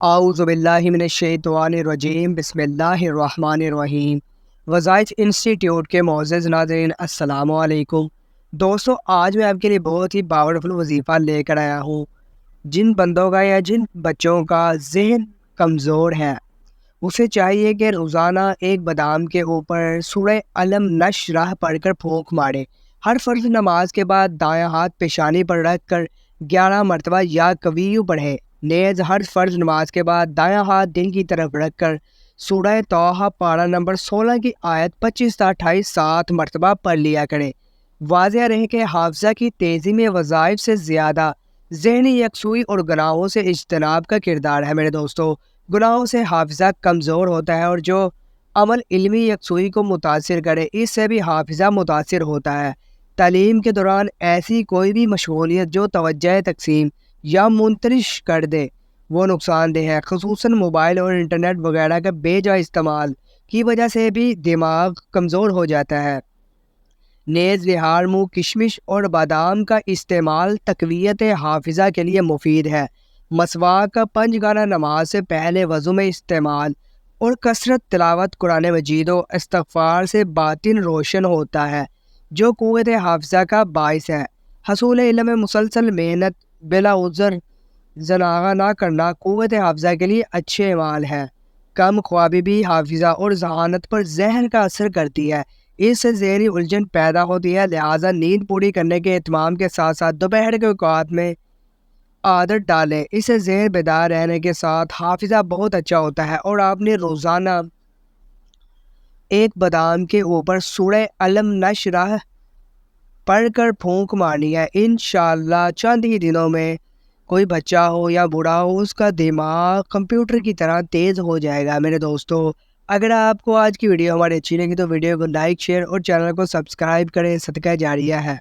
اعوذ باللہ من الشیطان الرجیم بسم اللہ الرحمن الرحیم۔ وظائف انسٹیٹیوٹ کے معزز ناظرین السلام علیکم۔ دوستو، آج میں آپ کے لیے بہت ہی پاورفل وظیفہ لے کر آیا ہوں۔ جن بندوں کا یا جن بچوں کا ذہن کمزور ہے اسے چاہیے کہ روزانہ ایک بادام کے اوپر سورہ علم نشرح پڑھ کر پھونک مارے۔ ہر فرض نماز کے بعد دایاں ہاتھ پیشانی پر رکھ کر 11 مرتبہ یا قویو پڑھے۔ نیز ہر فرض نماز کے بعد دایاں ہاتھ دل کی طرف رکھ کر سورہ طٰہٰ پارہ نمبر 16 کی آیت 25 تا 28 7 مرتبہ پڑھ لیا کرے۔ واضح رہے کہ حافظہ کی تیزی میں وظائف سے زیادہ ذہنی یکسوئی اور گناہوں سے اجتناب کا کردار ہے۔ میرے دوستو، گناہوں سے حافظہ کمزور ہوتا ہے اور جو عمل علمی یکسوئی کو متاثر کرے اس سے بھی حافظہ متاثر ہوتا ہے۔ تعلیم کے دوران ایسی کوئی بھی مشغولیت جو توجہ تقسیم یا منترش کر دے وہ نقصان دہ ہے۔ خصوصاً موبائل اور انٹرنیٹ وغیرہ کا بے جا استعمال کی وجہ سے بھی دماغ کمزور ہو جاتا ہے۔ نیز بہار، منہ، کشمش اور بادام کا استعمال تقویت حافظہ کے لیے مفید ہے۔ مسواک کا 5 گانا نماز سے پہلے وضو میں استعمال اور کثرت تلاوت قرآن مجید و استغفار سے باطن روشن ہوتا ہے جو قوت حافظہ کا باعث ہے۔ حصول علم میں مسلسل محنت بلا عذر زناغہ نہ کرنا قوت حافظہ کے لیے اچھے اعمال ہے۔ کم خوابی بھی حافظہ اور ذہانت پر ذہن کا اثر کرتی ہے۔ اس سے ذہنی الجھن پیدا ہوتی ہے، لہٰذا نیند پوری کرنے کے اہتمام کے ساتھ ساتھ دوپہر کے اوقات میں عادت ڈالیں۔ اس سے ذہن بیدار رہنے کے ساتھ حافظہ بہت اچھا ہوتا ہے۔ اور آپ نے روزانہ ایک بادام کے اوپر سورہ علم نشرح پڑھ کر پھونک مارنی ہے۔ انشاءاللہ چند ہی دنوں میں کوئی بچہ ہو یا بوڑھا ہو اس کا دماغ کمپیوٹر کی طرح تیز ہو جائے گا۔ میرے دوستو، اگر آپ کو آج کی ویڈیو ہماری اچھی لگی تو ویڈیو کو لائک، شیئر اور چینل کو سبسکرائب کریں۔ صدقہ جاریہ ہے۔